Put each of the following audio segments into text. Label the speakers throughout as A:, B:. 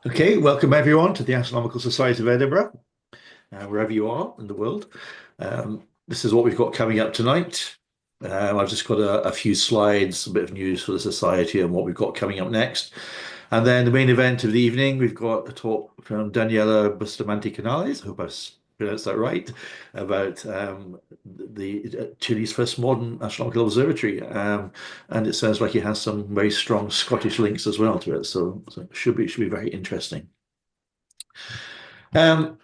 A: Okay, welcome everyone to the Astronomical Society of Edinburgh, wherever you are in the world. This is what we've got coming up tonight. I've just got a few slides, a bit of news for the Society and what we've got coming up next. And then the main event of the evening, we've got a talk from Daniela Bustamante-Canales, I hope I've pronounced that right, about the Chile's first modern astronomical observatory. And it sounds like it has some very strong Scottish links as well to it. So it should be very interesting. This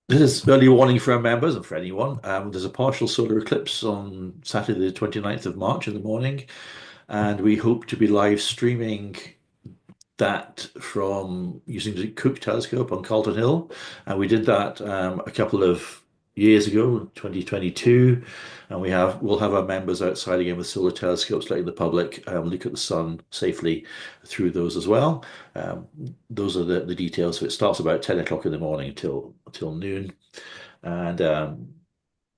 A: is early warning for our members and for anyone. There's a partial solar eclipse on Saturday, the 29th of March in the morning, and we hope to be live streaming that from using the Cook telescope on Calton Hill. And we did that a couple of years ago, 2022, and we'll have our members outside again with solar telescopes, letting the public look at the sun safely through those as well. Those are the details. So it starts about 10 o'clock in the morning until noon, and the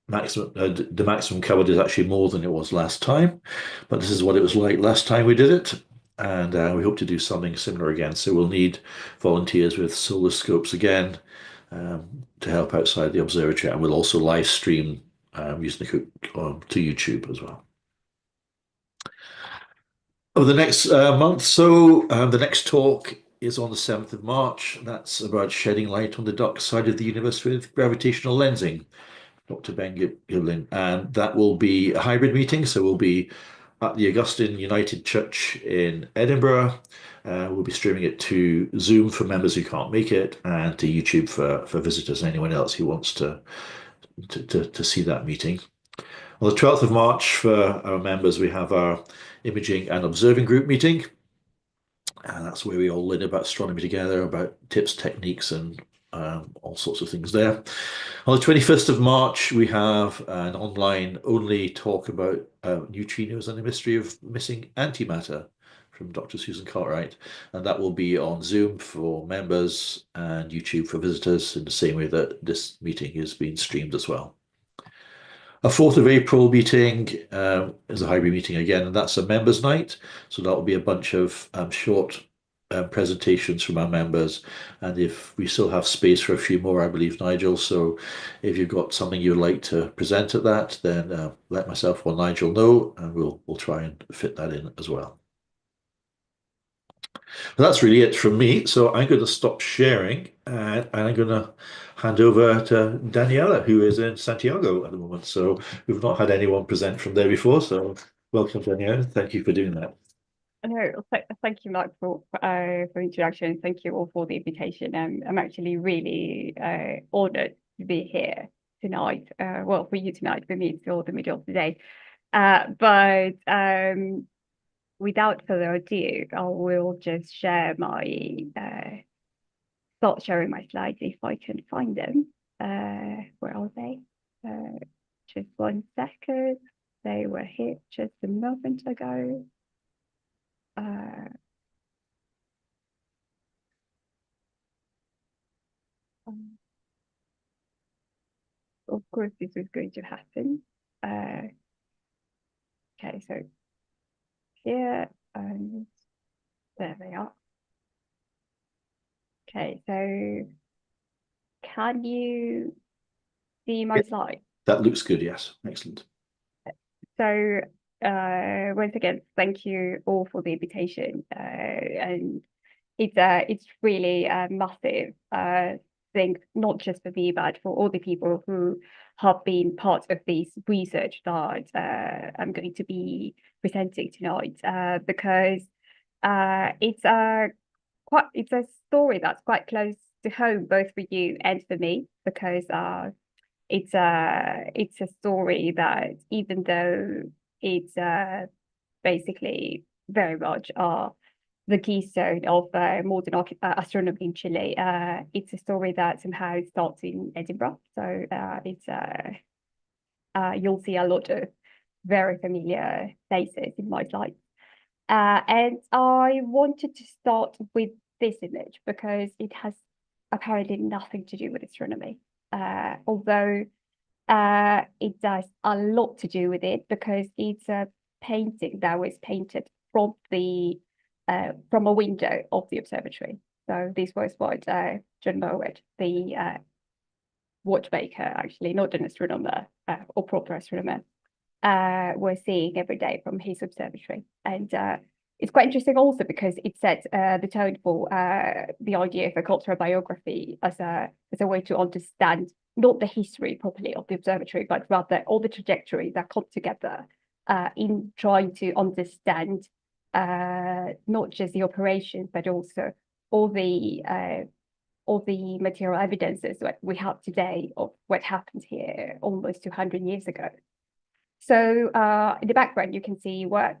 A: maximum covered is actually more than it was last time, but this is what it was like last time we did it, and we hope to do something similar again. So we'll need volunteers with solar scopes again to help outside the observatory, and we'll also live stream using the to YouTube as well. Over the next month, the next talk is on the 7th of March. That's about shedding light on the dark side of the universe with gravitational lensing. Dr. Ben Giblin, and that will be a hybrid meeting. So we'll be at the Augustine United Church in Edinburgh. We'll be streaming it to Zoom for members who can't make it, and to YouTube for visitors and anyone else who wants to see that meeting. On the 12th of March, for our members, we have our imaging and observing group meeting. And that's where we all learn about astronomy together, about tips, techniques, and all sorts of things there. On the 21st of March, we have an online only talk about neutrinos and the mystery of missing antimatter from Dr. Susan Cartwright. And that will be on Zoom for members and YouTube for visitors, in the same way that this meeting is being streamed as well. A 4th of April meeting is a hybrid meeting again, and that's a members' night. So that will be a bunch of short presentations from our members. And if we still have space for a few more, I believe, Nigel. So if you've got something you'd like to present at that, then let myself or Nigel know, and we'll try and fit that in as well. But that's really it from me. So I'm going to stop sharing, and I'm going to hand over to Daniela, who is in Santiago at the moment. So we've not had anyone present from there before. So welcome, Daniela. Thank you for doing that.
B: No, thank you, Mark, for introduction. Thank you all for the invitation. I'm actually really honored to be here tonight. Well, for you tonight, for me, it's still the middle of the day. But without further ado, I will just share start sharing my slides if I can find them. Where are they? Just 1 second. They were here just a moment ago. Of course, this was going to happen. Okay, so here, and there they are. Okay, so can you see my slide?
A: That looks good, yes. Excellent.
B: So once again, thank you all for the invitation. And it's really a massive thing, not just for me, but for all the people who have been part of this research that I'm going to be presenting tonight, because it's a story that's quite close to home, both for you and for me, because it's a story that, even though it's basically very much the keystone of modern astronomy in Chile, it's a story that somehow starts in Edinburgh. So you'll see a lot of very familiar faces in my slides. And I wanted to start with this image because it has apparently nothing to do with astronomy. Although it does a lot to do with it, because it's a painting that was painted from the from a window of the observatory. So this was what John Mouat, the watchmaker, actually, not an astronomer or proper astronomer, was seeing every day from his observatory. And it's quite interesting also because it sets the tone for the idea of a cultural biography as a way to understand not the history properly of the observatory, but rather all the trajectories that come together in trying to understand not just the operations, but also all the material evidences that we have today of what happened here almost 200 years ago. So in the background, you can see what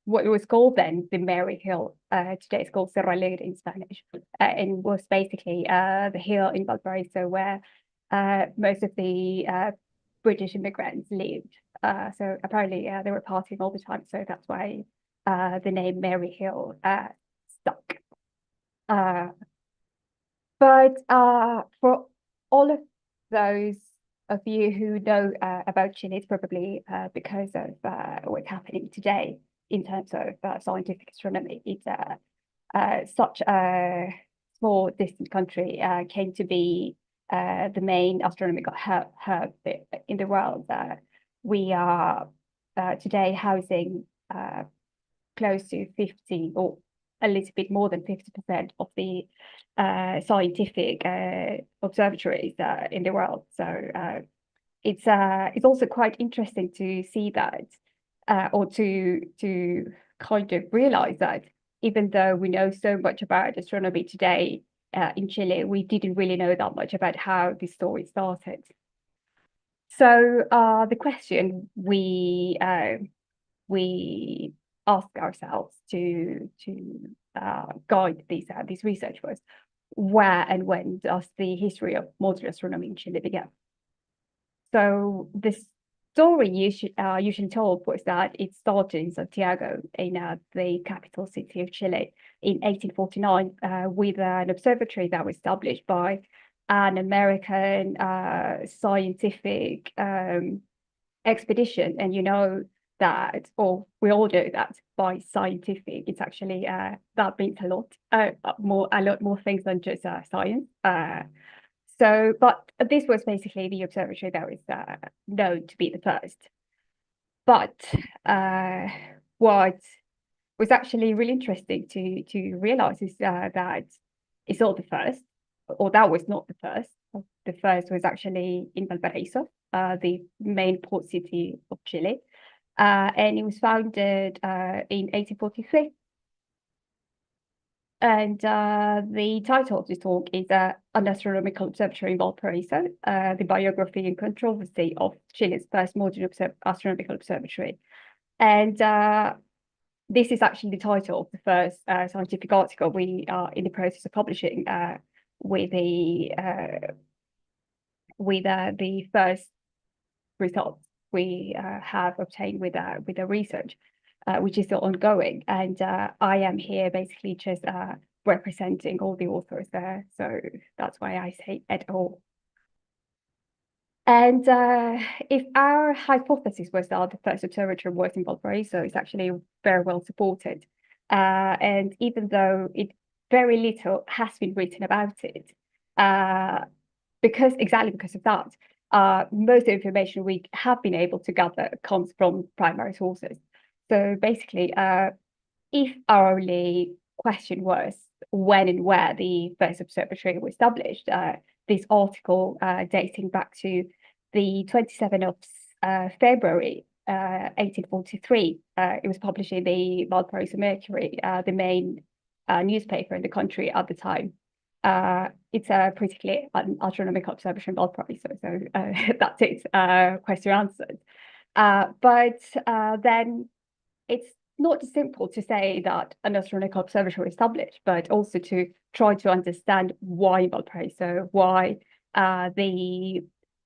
B: was called then the Mary Hill. Today it's called Cerro Alegre in Spanish, and was basically the hill in Valparaíso where most of the British immigrants lived. So apparently they were partying all the time. So that's why the name Mary Hill stuck. But for all of those of you who know about Chile, it's probably because of what's happening today in terms of scientific astronomy. It's such a small, distant country came to be the main astronomical hub in the world. We are today housing close to 50 or a little bit more than 50% of the scientific observatories in the world. So it's also quite interesting to see that or to kind of realize that even though we know so much about astronomy today in Chile, we didn't really know that much about how this story started. So the question we ask ourselves to guide this research was, where and when does the history of modern astronomy in Chile begin? So the story usually told was that it started in Santiago, in the capital city of Chile, in 1849 with an observatory that was established by an American scientific expedition. And you know that, or we all know that by scientific, it's actually that means a lot more things than just science. So, but this was basically the observatory that was known to be the first. But what was actually really interesting to realize is that it's not the first, or that was not the first. The first was actually in Valparaíso, the main port city of Chile. And it was founded in 1843. And the title of this talk is An Astronomical Observatory in Valparaíso, the Biography and Controversy of Chile's first modern astronomical observatory. And this is actually the title of the first scientific article we are in the process of publishing with the first results we have obtained with the research, which is still ongoing. And I am here basically just representing all the authors there. So that's why I say et al. And if our hypothesis was that the first observatory was in Valparaíso, it's actually very well supported. And even though very little has been written about it, exactly because of that, most of the information we have been able to gather comes from primary sources. So basically, if our only question was when and where the first observatory was established, this article dating back to the 27th of February 1843, it was published in the Valparaíso Mercury, the main newspaper in the country at the time. It's particularly an astronomical observation in Valparaíso, so that's it, question answered. But then it's not simple to say that an astronomical observatory was established, but also to try to understand why Valparaíso, why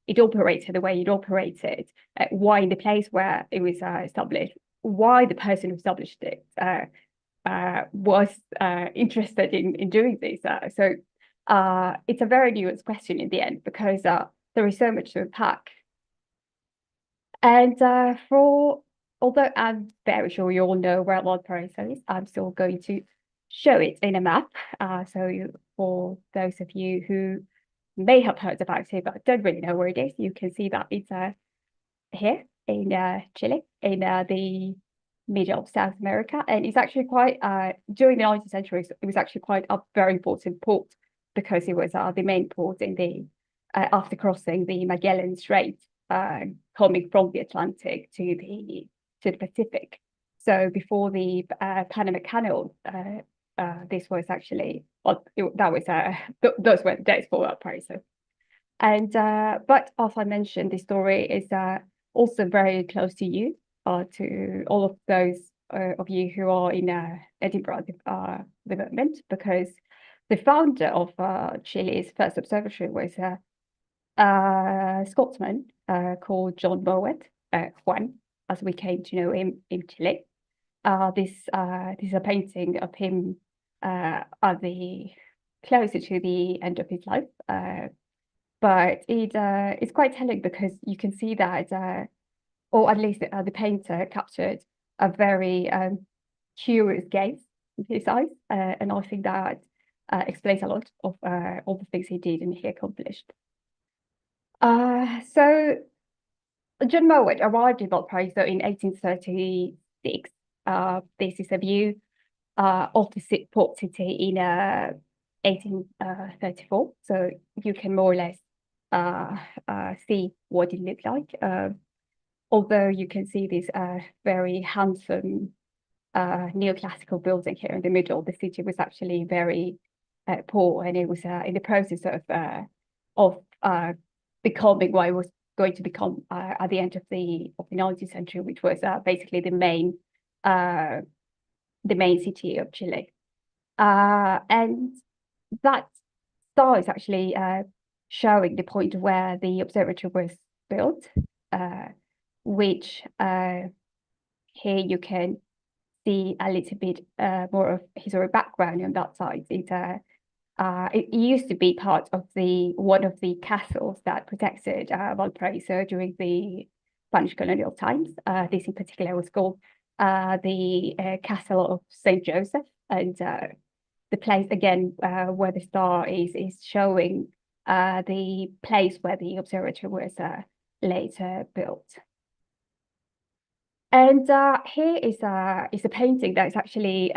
B: it operated the way it operated, why in the place where it was established, why the person who established it was interested in doing this. So it's a very nuanced question in the end, because there is so much to unpack. And for although I'm very sure you all know where Valparaíso is, I'm still going to show it in a map. For those of you who may have heard about it but don't really know where it is, you can see that it's here in Chile, in the middle of South America, and it's actually quite during the 19th century. It was actually quite a very important port because it was the main port in the after crossing the Magellan Strait, coming from the Atlantic to the Pacific. So before the Panama Canal, this was actually those were the days for Valparaiso. And but as I mentioned, the story is also very close to you, to all of those of you who are in Edinburgh the moment, because the founder of Chile's first observatory was a Scotsman called John Mouat, Juan, as we came to know him in Chile. This is a painting of him at the closer to the end of his life. But it's quite telling because you can see that, or at least the painter captured a very curious gaze in his eyes, and I think that explains a lot of all the things he did and he accomplished. So John Mouat arrived in Valparaiso in 1836. This is a view of the port city in 1834. So you can more or less see what it looked like. Although you can see this very handsome neoclassical building here in the middle, the city was actually very poor, and it was in the process of becoming what it was going to become at the end of the 19th century, which was basically the main city of Chile. And that star is actually showing the point where the observatory was built, which here you can see a little bit more of historic background on that side. It used to be part of one of the castles that protected Valparaiso during the Spanish colonial times. This in particular was called the Castle of St. Joseph, and the place again where the star is showing the place where the observatory was later built. And here is a painting that is actually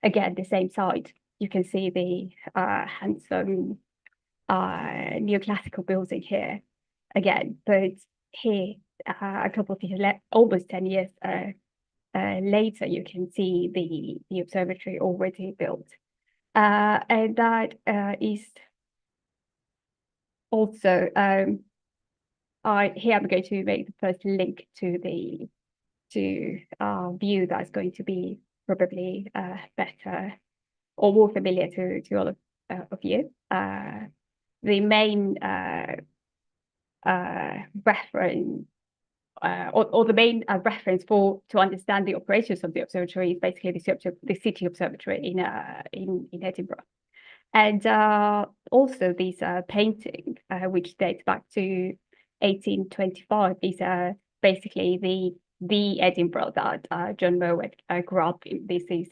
B: again the same side. You can see the handsome neoclassical building here again, but here a couple of years, almost 10 years later, you can see the observatory already built, and that is also here I'm going to make the first link to the view that's going to be probably better or more familiar to all of you. The main reference or the main reference to understand the operations of the observatory is basically the city observatory in Edinburgh. And also this painting, which dates back to 1825, is basically the Edinburgh that John Mouat grew up in. This is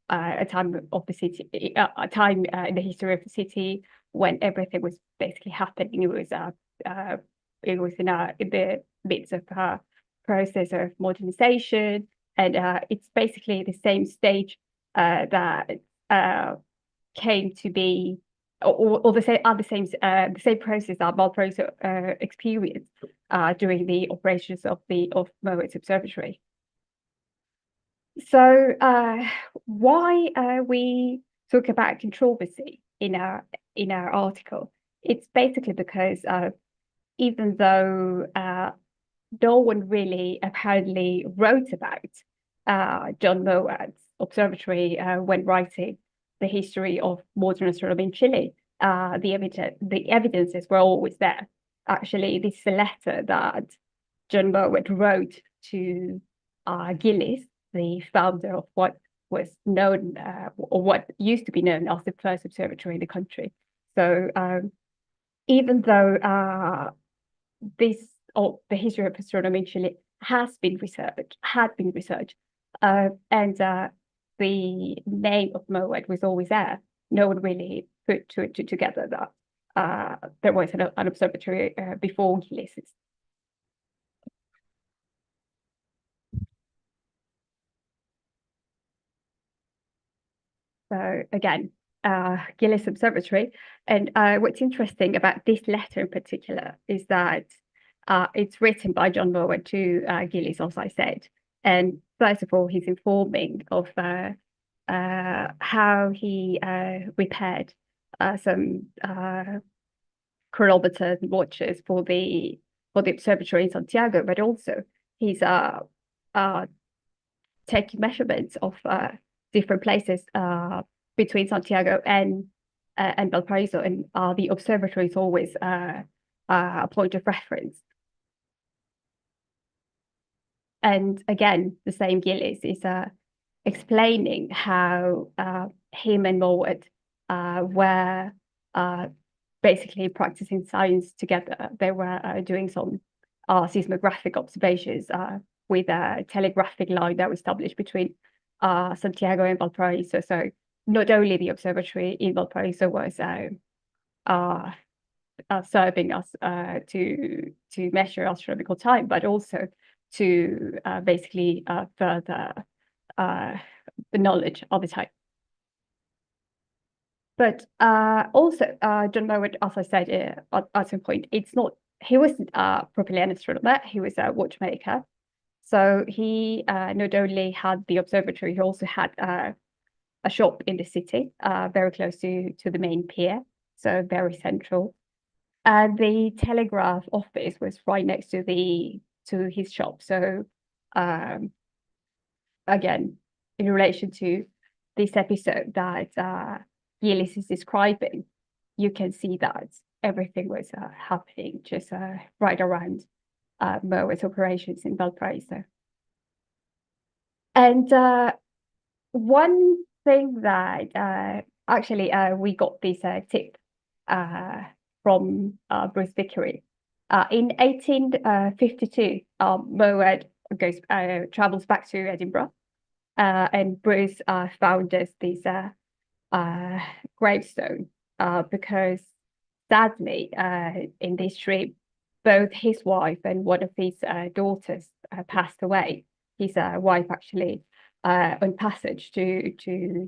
B: a time of the city, a time in the history of the city when everything was basically happening. It was in the midst of a process of modernization, and it's basically the same stage that came to be, or the same process that Valparaiso experienced during the operations of Mouat's observatory. So why we talk about controversy in our article? It's basically because even though no one really apparently wrote about John Mouat's observatory when writing the history of modern astronomy in Chile, the evidences were always there. Actually, this is a letter that John Mouat wrote to Gilliss, the founder of what was known or what used to be known as the first observatory in the country. So even though the history of astronomy in Chile had been researched, and the name of Mouat was always there. No one really put together that there was an observatory before Gilliss. So again, Gilliss Observatory. And what's interesting about this letter in particular is that it's written by John Mouat to Gilliss, as I said. And first of all, he's informing of how he repaired some chronometers and watches for the observatory in Santiago, but also he's taking measurements of different places between Santiago and Valparaíso, and the observatory is always a point of reference. And again, the same Gilliss is explaining how him and Mouat were basically practicing science together. They were doing some seismographic observations with a telegraphic line that was established between Santiago and Valparaíso. So not only the observatory in Valparaíso was serving us to measure astronomical time, but also to basically further the knowledge of the time. But also, John Mouat, as I said at some point, he wasn't properly an astronomer, he was a watchmaker. So he not only had the observatory, he also had a shop in the city, very close to the main pier, so very central. And the telegraph office was right next to his shop. So again, in relation to this episode that Gilliss is describing, you can see that everything was happening just right around Mouat's operations in Valparaíso. And one thing that actually we got this tip from Bruce Vickery. In 1852, Mouat travels back to Edinburgh, and Bruce found this gravestone because sadly, in this trip, both his wife and one of his daughters passed away. His wife actually on passage to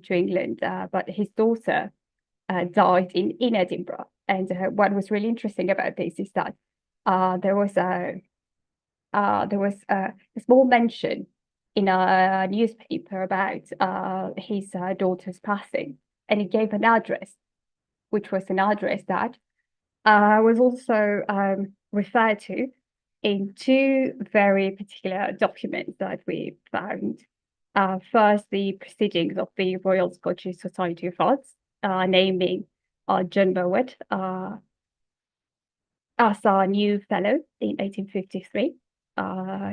B: England, but his daughter died in Edinburgh. And what was really interesting about this is that there was a small mention in a newspaper about his daughter's passing, and it gave an address, which was an address that was also referred to in two very particular documents that we found. First, the proceedings of the Royal Scottish Society of Arts, naming John Mouat as a new fellow in 1853,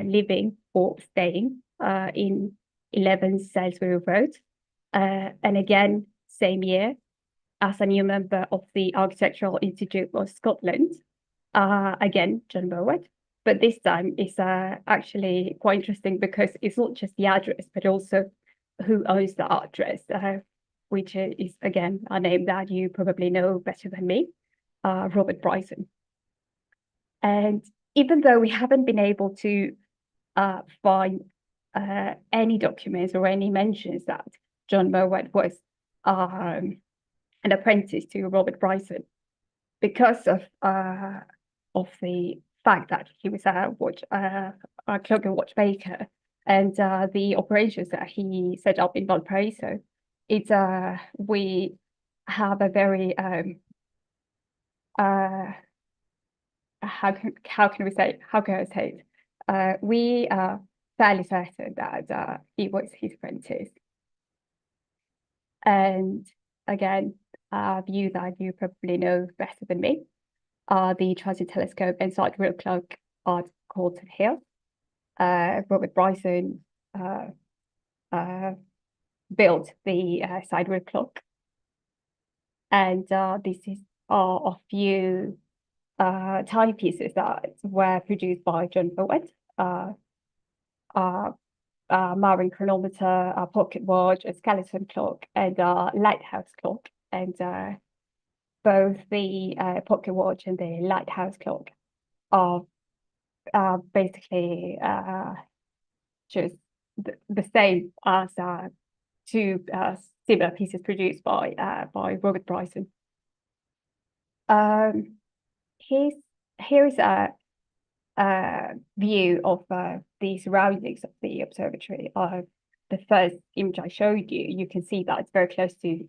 B: living or staying in 11 Salisbury Road. And again, same year, as a new member of the Architectural Institute of Scotland, again, John Mouat. But this time it's actually quite interesting because it's not just the address, but also who owns the address, which is, again, a name that you probably know better than me, Robert Bryson. And even though we haven't been able to find any documents or any mentions that John Mouat was an apprentice to Robert Bryson, because of the fact that he was a clock and watchmaker, and the operations that he set up in Valparaíso, we have a very how can I say it? We are fairly certain that he was his apprentice. And again, a view that you probably know better than me, the transit telescope and sidereal clock at Calton Hill. Robert Bryson built the sidereal clock, and this is a few timepieces that were produced by John Mouat. marine chronometer, a pocket watch, a skeleton clock, and a lighthouse clock. And both the pocket watch and the lighthouse clock are basically just the same as two similar pieces produced by Robert Bryson. Here is a view of the surroundings of the observatory. The first image I showed you, you can see that it's very close to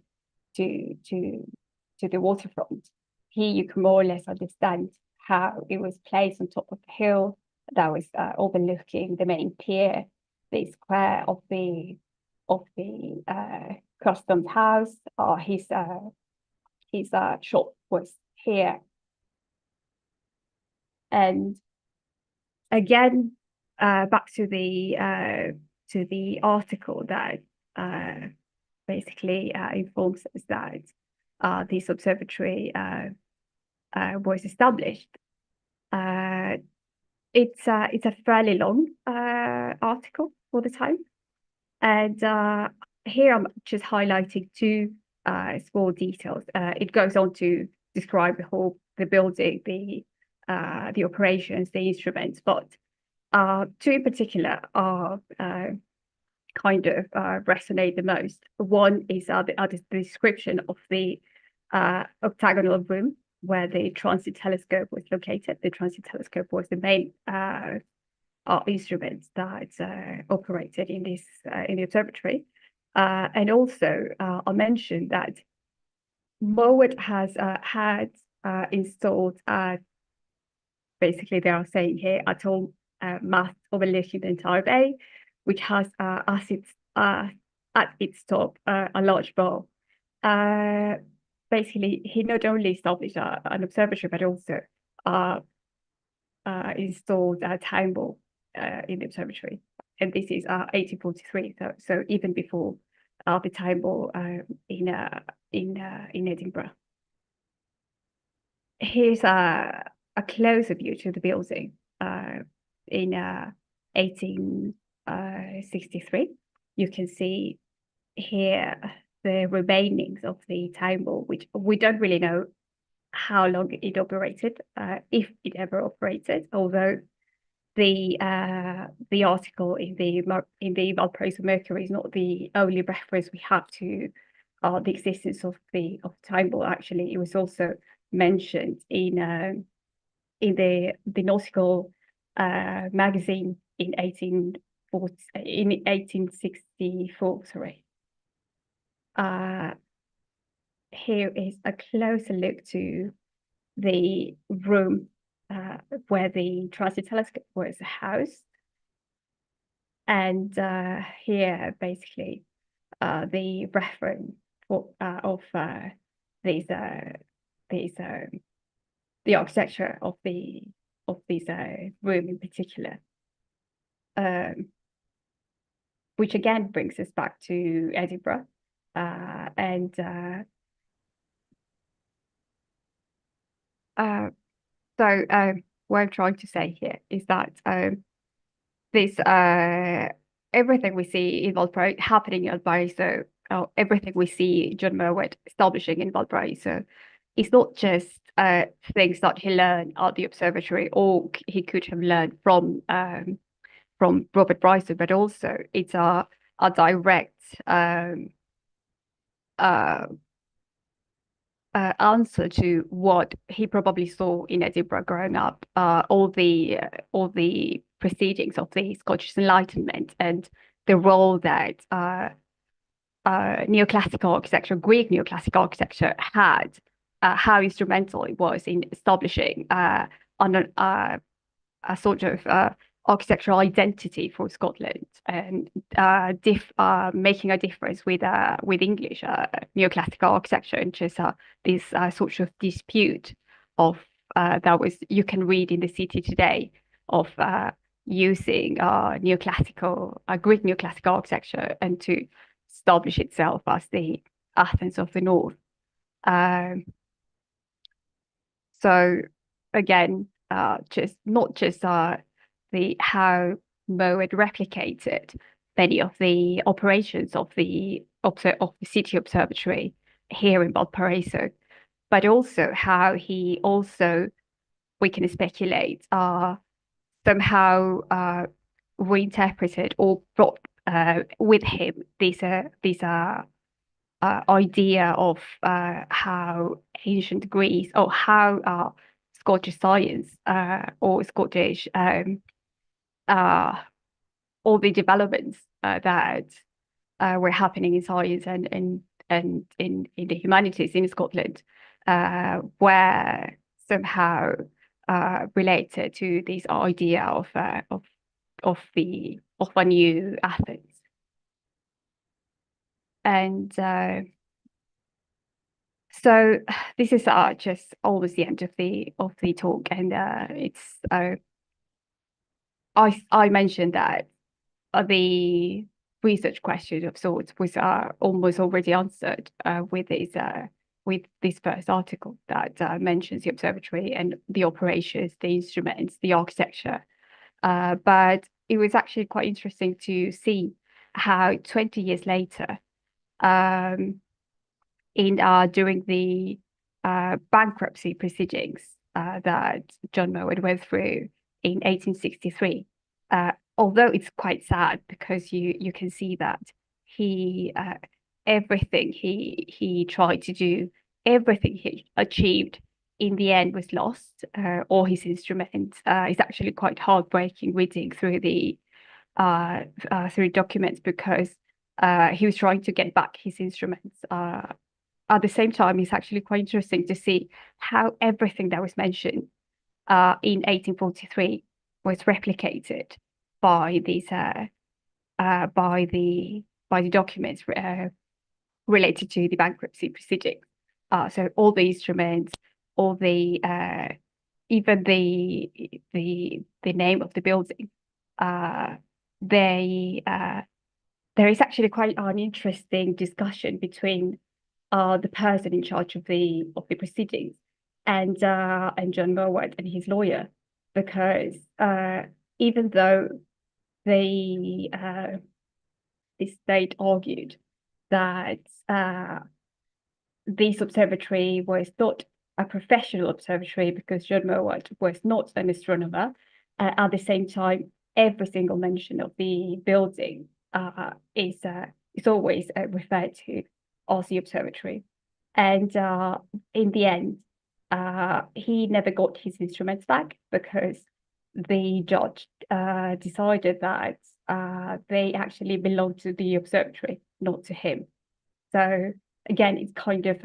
B: the waterfront. Here you can more or less understand how it was placed on top of the hill that was overlooking the main pier, the square of the customs house. His shop was here. And again, back to the article that basically informs us that this observatory was established. It's a fairly long article for the time, and here I'm just highlighting two small details. It goes on to describe the building, the operations, the instruments, but two in particular are kind of resonate the most. One is the description of the octagonal room where the transit telescope was located. The transit telescope was the main instrument that operated in the observatory. And also, I mentioned that Mouat has had installed basically they are saying here atoll mast overlooking the entire bay, which has at its top a large bow. Basically, he not only established an observatory, but also installed a time ball in the observatory. And this is 1843, so even before the time ball in Edinburgh. Here's a closer view to the building in 1863. You can see here the remainings of the time ball, which we don't really know how long it operated, if it ever operated, although the article in the Valparaíso Mercury is not the only reference we have to the existence of the time ball. Actually, it was also mentioned in the nautical magazine in 1864. Sorry. Here is a closer look to the room where the transit telescope was housed, and here basically the reference of the architecture of this room in particular, which again brings us back to Edinburgh, and so what I'm trying to say here is that this everything we see in Valparaíso happening in Valparaíso, everything we see John Mouat establishing in Valparaíso, it's not just things that he learned at the observatory or he could have learned from Robert Bryson, but also it's a direct answer to what he probably saw in Edinburgh growing up, all the proceedings of the Scottish Enlightenment and the role that neoclassical architecture, Greek neoclassical architecture had, how instrumental it was in establishing a sort of architectural identity for Scotland, and making a difference with English neoclassical architecture, and just this sort of dispute of that was you can read in the City today of using neoclassical Greek neoclassical architecture and to establish itself as the Athens of the North. So again, just not just the how Mouat replicated many of the operations of the city observatory here in Valparaíso, but also how he also, we can speculate, somehow reinterpreted or brought with him this idea of how ancient Greece, or how Scottish science or Scottish all the developments that were happening in science and in the humanities in Scotland were somehow related to this idea of a new Athens. And so this is just almost the end of the talk, and it's I mentioned that the research question of sorts was almost already answered with this first article that mentions the observatory and the operations, the instruments, the architecture. But it was actually quite interesting to see how 20 years later, during the bankruptcy proceedings that John Mouat went through in 1863, although it's quite sad because you can see that he everything he tried to do, everything he achieved, in the end was lost. All his instruments. It's actually quite heartbreaking reading through the through documents, because he was trying to get back his instruments. At the same time, it's actually quite interesting to see how everything that was mentioned in 1843 was replicated by these by the documents related to the bankruptcy proceedings. So all the instruments, all the even the name of the building. There is actually quite an interesting discussion between the person in charge of the proceedings and John Mouat and his lawyer, because even though the state argued that this observatory was not a professional observatory because John Mouat was not an astronomer, at the same time, every single mention of the building is always referred to as the observatory. And in the end, he never got his instruments back because the judge decided that they actually belonged to the observatory, not to him. So again, it's kind of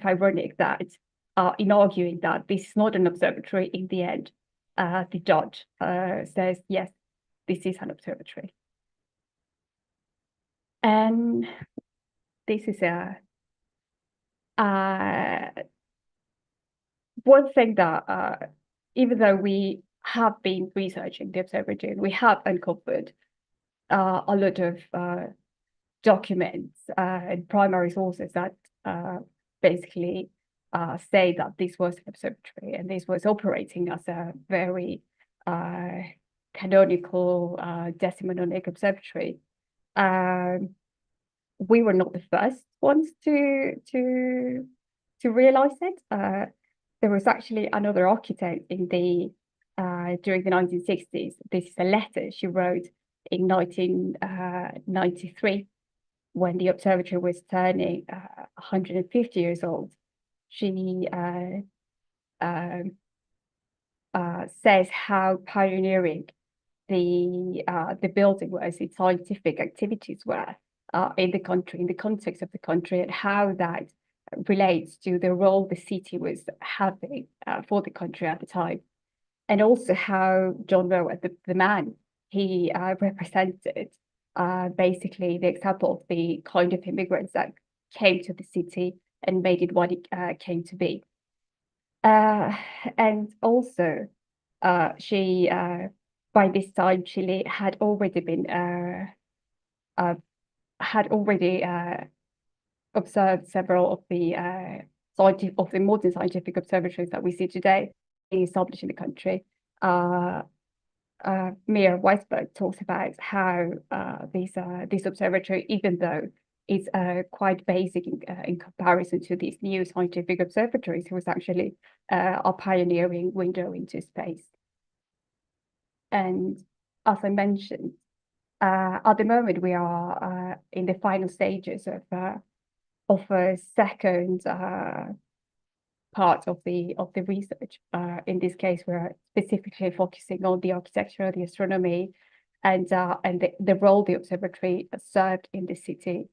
B: ironic that in arguing that this is not an observatory, in the end, the judge says, yes, this is an observatory. And this is one thing that, even though we have been researching the observatory, we have uncovered a lot of documents and primary sources that basically say that this was an observatory and this was operating as a very canonical decimononic observatory. We were not the first ones to realize it. There was actually another architect in the during the 1960s. This is a letter she wrote in 1993 when the observatory was turning 150 years old. She says how pioneering the building was, its scientific activities were in the country, in the context of the country, and how that relates to the role the city was having for the country at the time. And also how John Mouat, the man, he represented basically the example of the kind of immigrants that came to the city and made it what it came to be. And also, she by this time, Chile had already been observed several of the modern scientific observatories that we see today established in the country. Mayor Weisberg talks about how this observatory, even though it's quite basic in comparison to these new scientific observatories, was actually a pioneering window into space. And as I mentioned, at the moment we are in the final stages of a second part of the research. In this case, we're specifically focusing on the architecture, the astronomy, and the role the observatory served in the city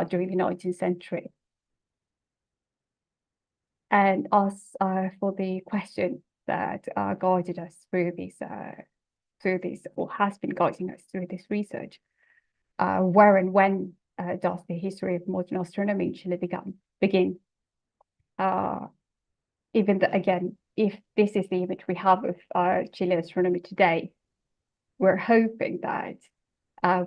B: during the 19th century. And as for the question that guided us through this, or has been guiding us through this research, where and when does the history of modern astronomy in Chile begin? Even though, again, if this is the image we have of Chilean astronomy today, we're hoping that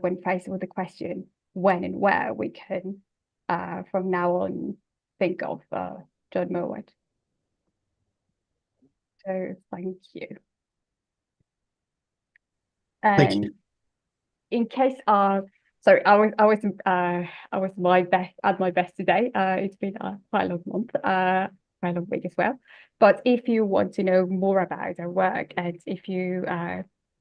B: when faced with the question when and where, we can from now on think of John Mouat. So thank you.
A: Thank you.
B: And in case sorry, I was my best at my best today. It's been quite a long month, quite a long week as well. But if you want to know more about our work, and if you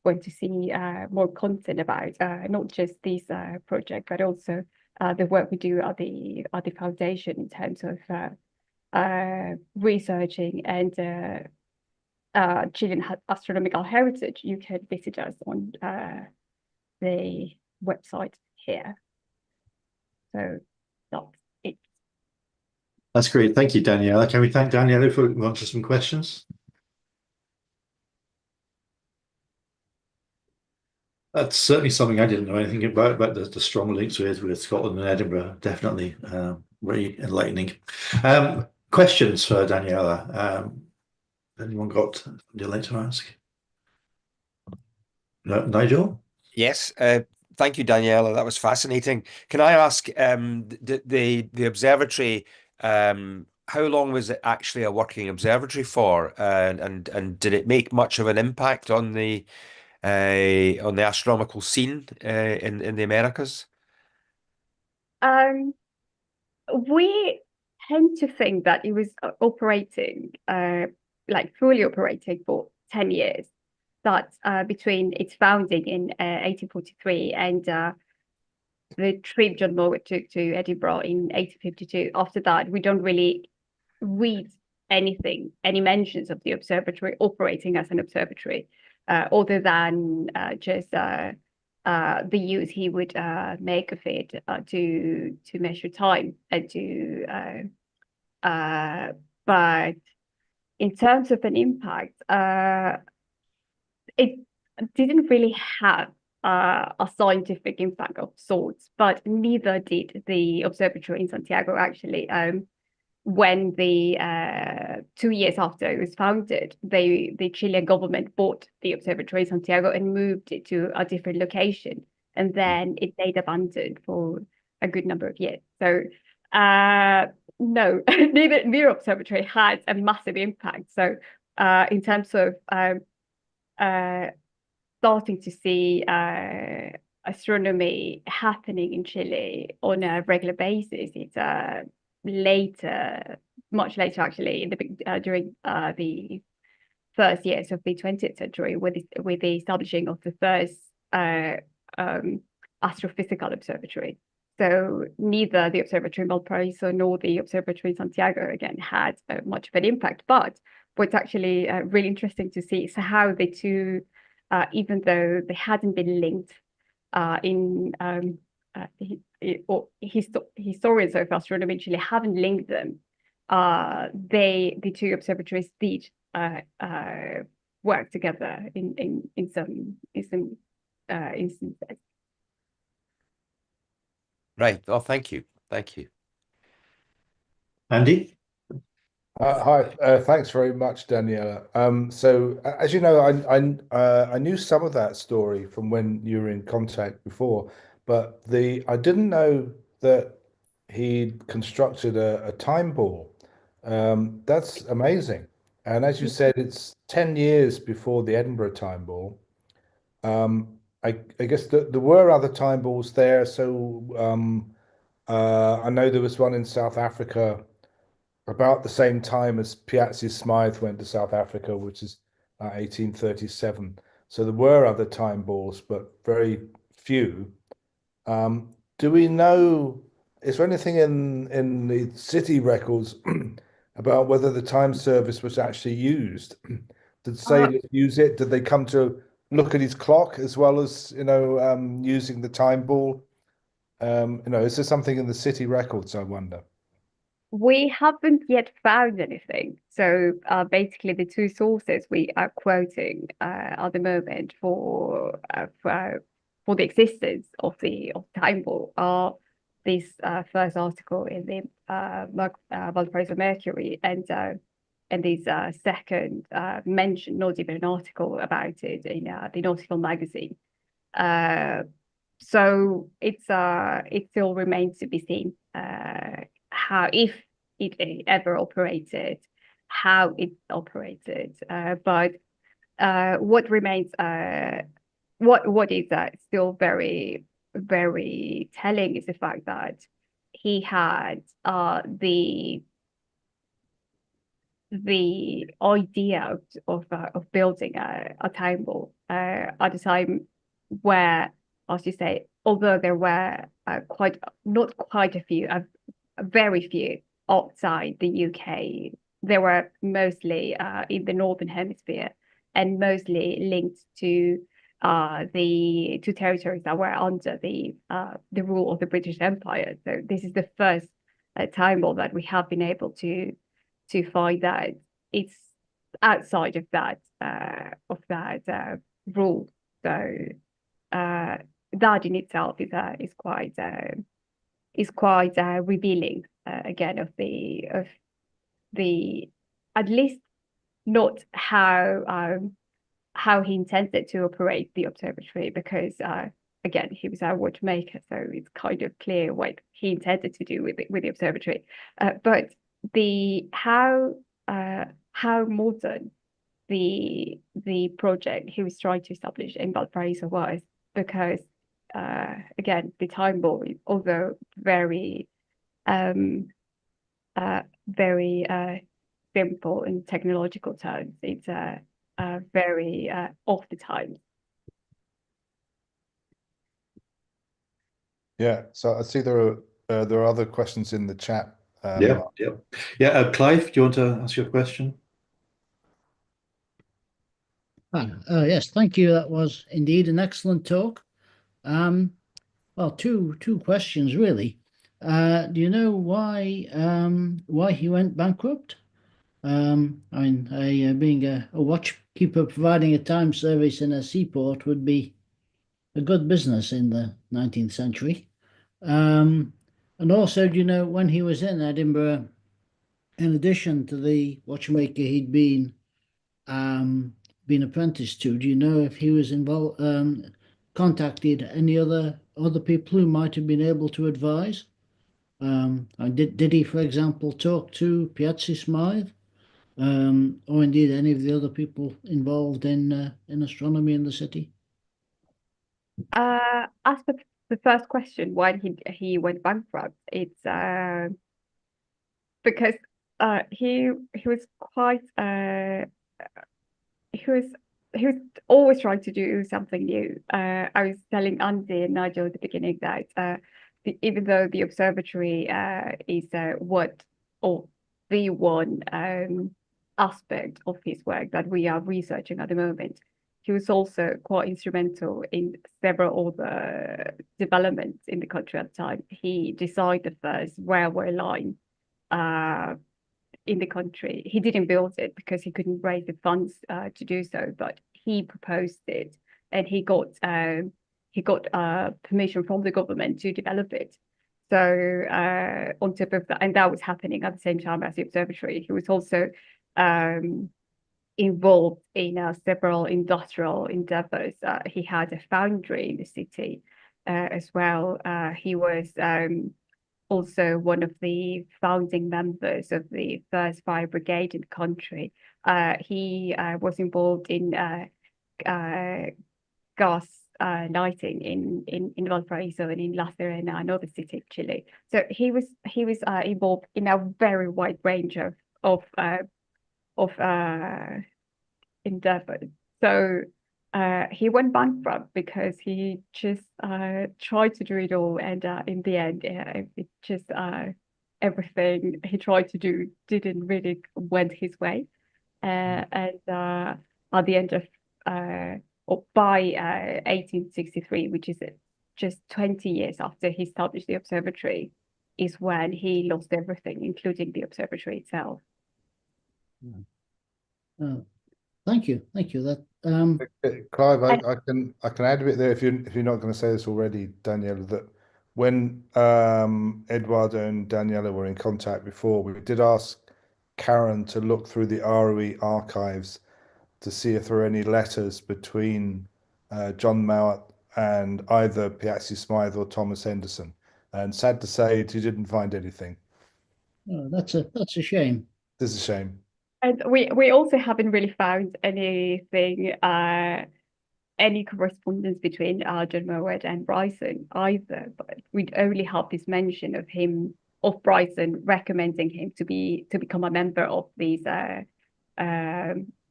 B: want to see more content about not just this project, but also the work we do at the foundation in terms of researching and Chilean astronomical heritage, you can visit us on the website here. So that's it.
A: That's great. Thank you, Daniela. Can we thank Daniela for answering some questions? That's certainly something I didn't know anything about the strong links with Scotland and Edinburgh. Definitely very enlightening. Questions for Daniela? Anyone got you'd like to ask? No, Nigel?
C: Yes, thank you, Daniela. That was fascinating. Can I ask the observatory? How long was it actually a working observatory for, and did it make much of an impact on the astronomical scene in the Americas?
B: We tend to think that it was operating, like fully operating for 10 years. That between its founding in 1843 and the trip John Mouat took to Edinburgh in 1852. After that, we don't really read any mentions of the observatory operating as an observatory, other than just the use he would make of it to measure time and to. But in terms of an impact, it didn't really have a scientific impact of sorts, but neither did the observatory in Santiago, actually. When the 2 years after it was founded, the Chilean government bought the observatory in Santiago and moved it to a different location, and then it stayed abandoned for a good number of years. So no, neither observatory had a massive impact. So in terms of starting to see astronomy happening in Chile on a regular basis, it's later, much later actually, in the during the first years of the 20th century, with the establishing of the first astrophysical observatory. So neither the observatory in Valparaíso nor the observatory in Santiago again had much of an impact. But what's actually really interesting to see is how the two, even though they hadn't been linked historians of astronomy in Chile haven't linked them. The two observatories did work together in some instances.
C: Right. Oh, thank you. Thank you.
A: Andy?
D: Hi, thanks very much, Daniela. So, as you know, I knew some of that story from when you were in contact before, but I didn't know that he constructed a time ball. That's amazing. And as you said, it's 10 years before the Edinburgh time ball. I guess there were other time balls there. So I know there was one in South Africa about the same time as Piazzi Smythe went to South Africa, which is 1837. So there were other time balls, but very few. Do we know, is there anything in the city records about whether the time service was actually used? Did sailors use it? Did they come to look at his clock as well as, using the time ball? Is there something in the city records, I wonder?
B: We haven't yet found anything. So basically, the two sources we are quoting at the moment for the existence of the time ball are this first article in the Valparaíso Mercury and this second mention, not even an article about it in the Nautical magazine. So it still remains to be seen how, if it ever operated, how it operated. But what remains, what is still very, very telling is the fact that he had the idea of building a time ball at a time where, as you say, although there were not quite a few, very few outside the UK, there were mostly in the Northern Hemisphere and mostly linked to the two territories that were under the rule of the British Empire. So this is the first time ball that we have been able to find that it's outside of that rule. So that in itself is quite revealing again of the at least not how he intended to operate the observatory, because again, he was a watchmaker, so it's kind of clear what he intended to do with the observatory. But how modern the project he was trying to establish in Valparaiso was, because again, the time ball, although very simple in technological terms, it's very of the time.
D: Yeah, so I see there are other questions in the chat.
A: Yeah. Clive, do you want to ask your question?
E: Yes, thank you. That was indeed an excellent talk. Well, two questions really. Do you know why he went bankrupt? I mean, being a watchkeeper providing a time service in a seaport would be a good business in the 19th century. And also, do you know, when he was in Edinburgh, in addition to the watchmaker he'd been apprenticed to, do you know if he was involved, contacted any other people who might have been able to advise? Did he, for example, talk to Piazzi Smythe, or indeed any of the other people involved in astronomy in the city?
B: As for the first question, why he went bankrupt, it's because he was quite he was always trying to do something new. I was telling Andy and Nigel at the beginning that even though the observatory is the one aspect of his work that we are researching at the moment, he was also quite instrumental in several other developments in the country at the time. He designed the first railway line in the country. He didn't build it because he couldn't raise the funds to do so, but he proposed it, and he got permission from the government to develop it. So on top of that, and that was happening at the same time as the observatory, he was also involved in several industrial endeavors. He had a foundry in the city as well. He was also one of the founding members of the first fire brigade in the country. He was involved in gas lighting in Valparaíso and in La Serena, another city of Chile. So he was involved in a very wide range of endeavors. So he went bankrupt because he just tried to do it all, and in the end, it just everything he tried to do didn't really went his way. And at the end of or by 1863, which is just 20 years after he established the observatory, is when he lost everything, including the observatory itself.
E: Thank you. That
D: Clive, I can add a bit there if you're not going to say this already, Daniela, that when Eduardo and Daniela were in contact before, we did ask Karen to look through the ROE archives to see if there are any letters between John Mouat and either Piazzi Smythe or Thomas Henderson. And sad to say, he didn't find anything.
E: that's a shame.
D: This is a shame.
B: And we also haven't really found anything, any correspondence between John Mouat and Bryson either. But we'd only have this mention of Bryson recommending him to become a member of these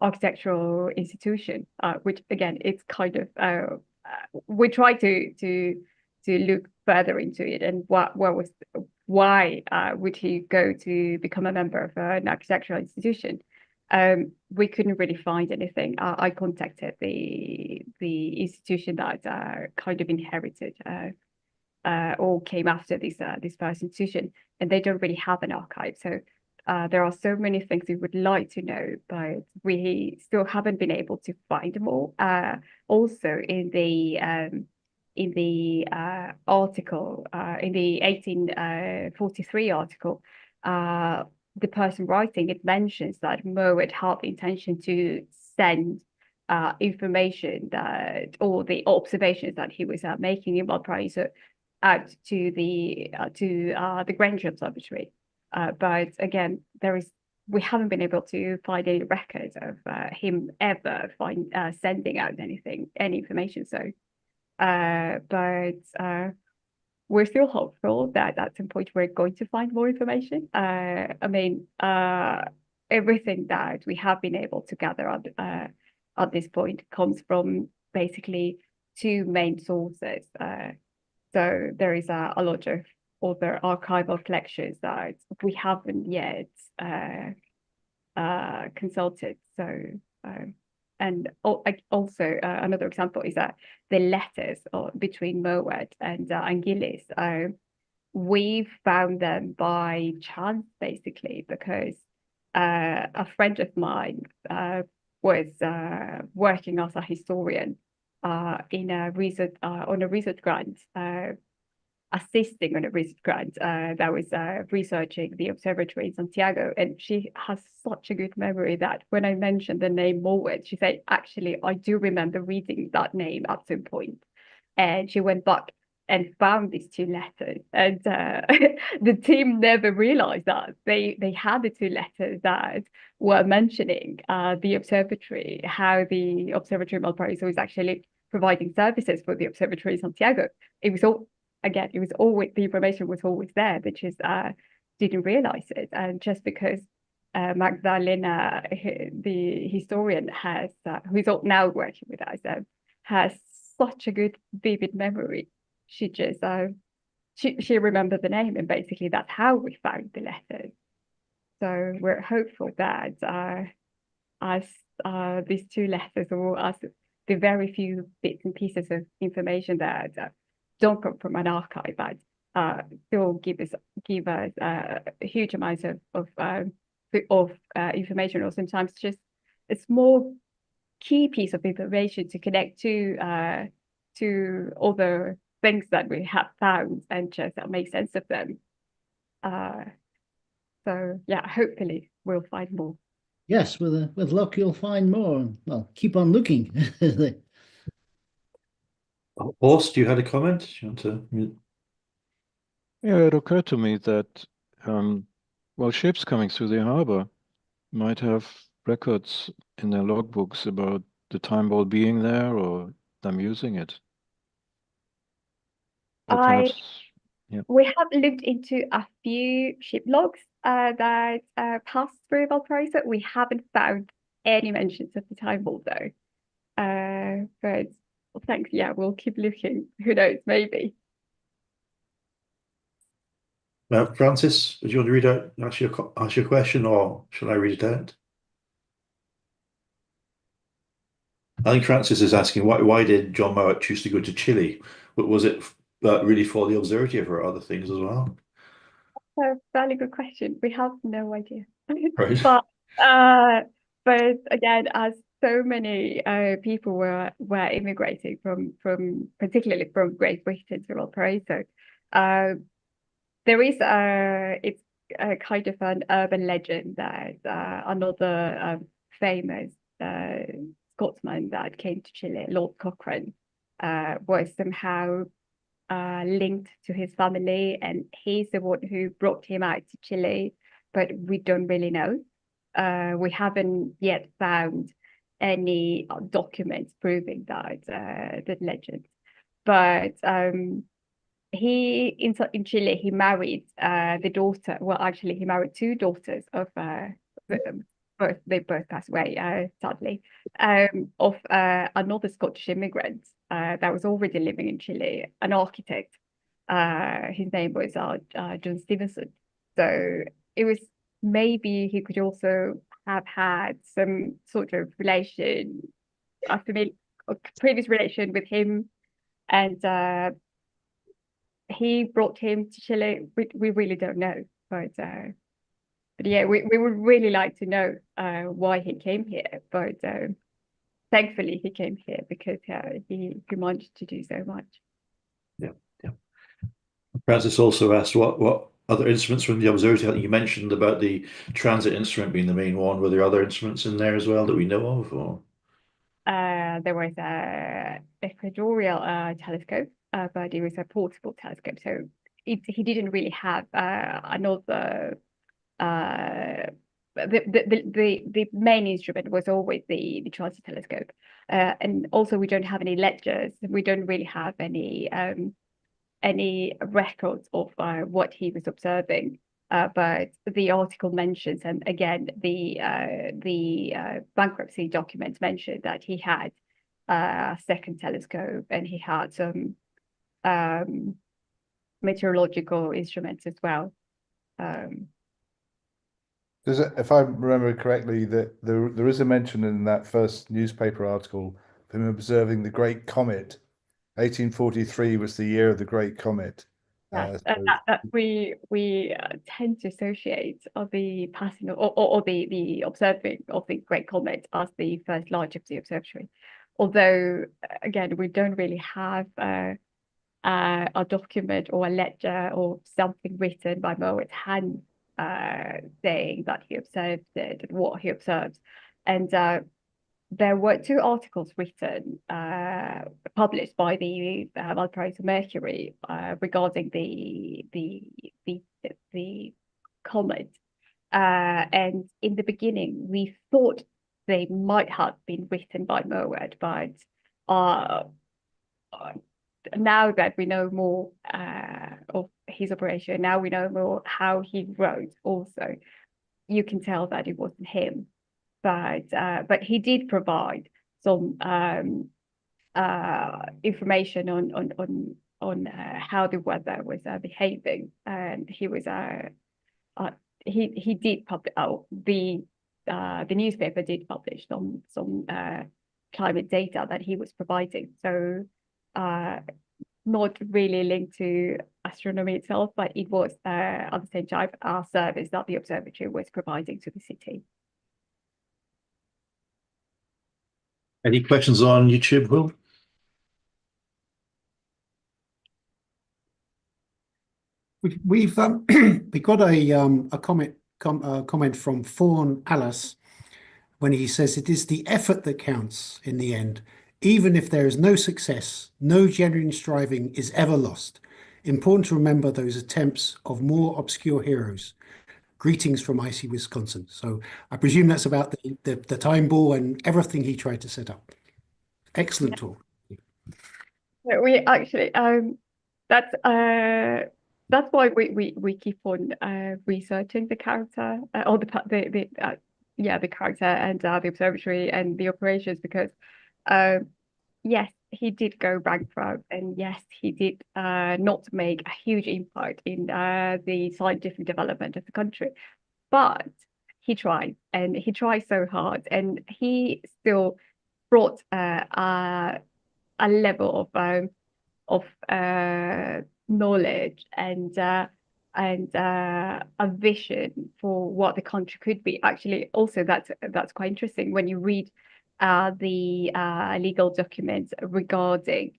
B: architectural institution, which again, it's kind of we try to look further into it and why would he go to become a member of an architectural institution. We couldn't really find anything. I contacted the institution that kind of inherited or came after this first institution, and they don't really have an archive. So there are so many things we would like to know, but we still haven't been able to find them all. Also, in the article, in the 1843 article, the person writing it mentions that Mouat had the intention to send information that, or the observations that he was making in Valparaiso, out to the Greenwich Observatory. But again, we haven't been able to find any records of him ever sending out any information. So, but we're still hopeful that at some point we're going to find more information. I mean, everything that we have been able to gather at this point comes from basically two main sources. So there is a lot of other archival collections that we haven't yet consulted. So, and also another example is that the letters between Mouat and Gilliss, we found them by chance, basically, because a friend of mine was working as a historian in a research on a research grant, assisting on a research grant that was researching the observatory in Santiago. And she has such a good memory that when I mentioned the name Mouat, she said, actually, I do remember reading that name at some point. And she went back and found these two letters. And the team never realized that they had the two letters that were mentioning the observatory, how the observatory in Valparaiso was actually providing services for the observatory in Santiago. It was all, again, it was always, the information was always there, but just didn't realize it. And just because Magdalena, the historian, has who's now working with us, has such a good vivid memory. She just she remembered the name, and basically that's how we found the letters. So we're hopeful that as these two letters, or as the very few bits and pieces of information that don't come from an archive, but still give us huge amounts of information, or sometimes just a small key piece of information to connect to other things that we have found, and just make sense of them. So yeah, hopefully we'll find more.
E: Yes, with luck you'll find more. Well, keep on looking.
A: Horst, you had a comment? You want to?
F: Yeah, it occurred to me that well, ships coming through the harbor might have records in their logbooks about the time ball being there, or them using it? Or
B: I
F: perhaps, yeah.
B: We have looked into a few ship logs that passed through Valparaíso. We haven't found any mentions of the time ball though. But well, thanks. Yeah, we'll keep looking. Who knows? Maybe.
A: Francis, do you want to read out, ask your question, or shall I read it out? I think Francis is asking why did John Mouat choose to go to Chile? But was it really for the observatory or for other things as well?
B: A fairly good question. We have no idea.
A: Right.
B: But again, as so many people were immigrating from particularly from Great Britain to Valparaiso, there is it's a kind of an urban legend that another famous Scotsman that came to Chile, Lord Cochrane, was somehow linked to his family, and he's the one who brought him out to Chile, but we don't really know. We haven't yet found any documents proving that legend. But he in Chile he married the daughter. Well, actually, he married two daughters of they both passed away sadly, of another Scottish immigrant that was already living in Chile, an architect. His name was John Stevenson. So it was maybe he could also have had some sort of relation, a previous relation with him, and he brought him to Chile. We really don't know, but yeah, we would really like to know why he came here. But thankfully, he came here because he managed to do so much.
A: Yeah, yeah. Francis also asked what other instruments from the observatory. I think you mentioned about the transit instrument being the main one. Were there other instruments in there as well that we know of? Or?
B: There was a equatorial telescope, but it was a portable telescope, so he didn't really have another. The main instrument was always the transit telescope, and also we don't have any ledgers. We don't really have any records of what he was observing. But the article mentions, and again, the bankruptcy documents mentioned that he had a second telescope and he had some meteorological instruments as well.
D: If I remember correctly, that there is a mention in that first newspaper article of him observing the Great Comet. 1843 was the year of the Great Comet.
B: Yes, that we tend to associate the passing or the observing of the Great Comet as the first launch of the observatory. Although, again, we don't really have a document or a ledger or something written by Mouat's hand saying that he observed it and what he observed. And there were two articles written, published by the Valparaíso Mercury regarding the comet. And in the beginning, we thought they might have been written by Mouat, but now that we know more of his operation, now we know more how he wrote also, you can tell that it wasn't him. But he did provide some information on how the weather was behaving, and he was he did publish. The newspaper did publish some climate data that he was providing. So not really linked to astronomy itself, but it was at the same time our service that the observatory was providing to the city.
A: Any questions on YouTube, Will?
G: We've we got a comment from Fawn Alice when he says it is the effort that counts in the end. Even if there is no success, no genuine striving is ever lost. Important to remember those attempts of more obscure heroes. Greetings from icy Wisconsin. So I presume that's about the time ball and everything he tried to set up. Excellent talk.
B: We actually that's why we keep on researching the character or the character and the observatory and the operations, because yes, he did go bankrupt, and yes, he did not make a huge impact in the scientific development of the country, but he tried, and he tried so hard, and he still brought a level of knowledge and a vision for what the country could be. Actually, also that's quite interesting when you read the legal documents regarding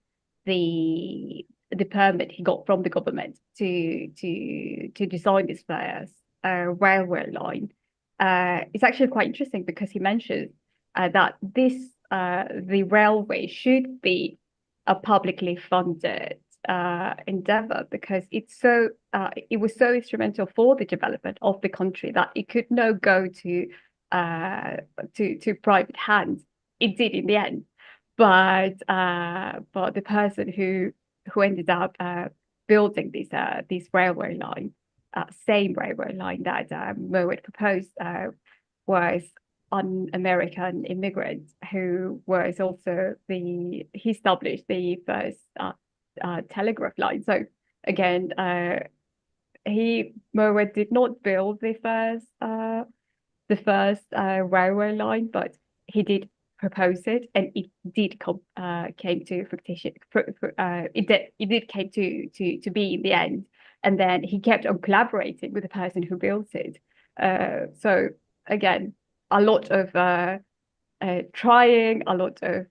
B: the permit he got from the government to design this first railway line. It's actually quite interesting because he mentions that the railway should be a publicly funded endeavor, because it was so instrumental for the development of the country that it could not go to private hands. It did in the end, but the person who ended up building this railway line, same railway line that Mouat proposed, was an American immigrant who was also he established the first telegraph line. So again, Mouat did not build the first railway line, but he did propose it, and it did came to fruition. It did came to be in the end, and then he kept on collaborating with the person who built it. So again, a lot of trying, a lot of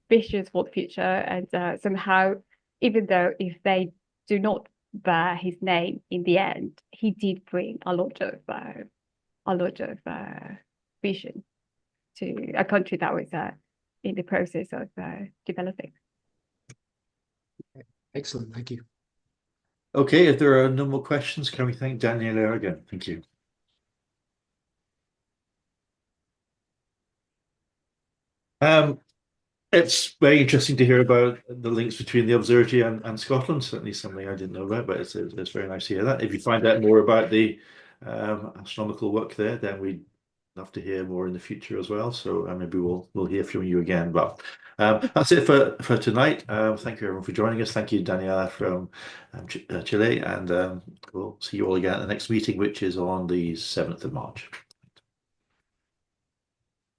B: visions for the future, and somehow, even though if they do not bear his name in the end, he did bring a lot of vision to a country that was in the process of developing.
G: Excellent, thank you.
A: Okay, if there are no more questions, can we thank Daniela again? Thank you. It's very interesting to hear about the links between the observatory and Scotland. Certainly something I didn't know about, but it's very nice to hear that. If you find out more about the astronomical work there, then we'd love to hear more in the future as well. So maybe we'll hear from you again. But that's it for tonight. Thank you everyone for joining us. Thank you, Daniela from Chile, and we'll see you all again at the next meeting, which is on the 7th of March.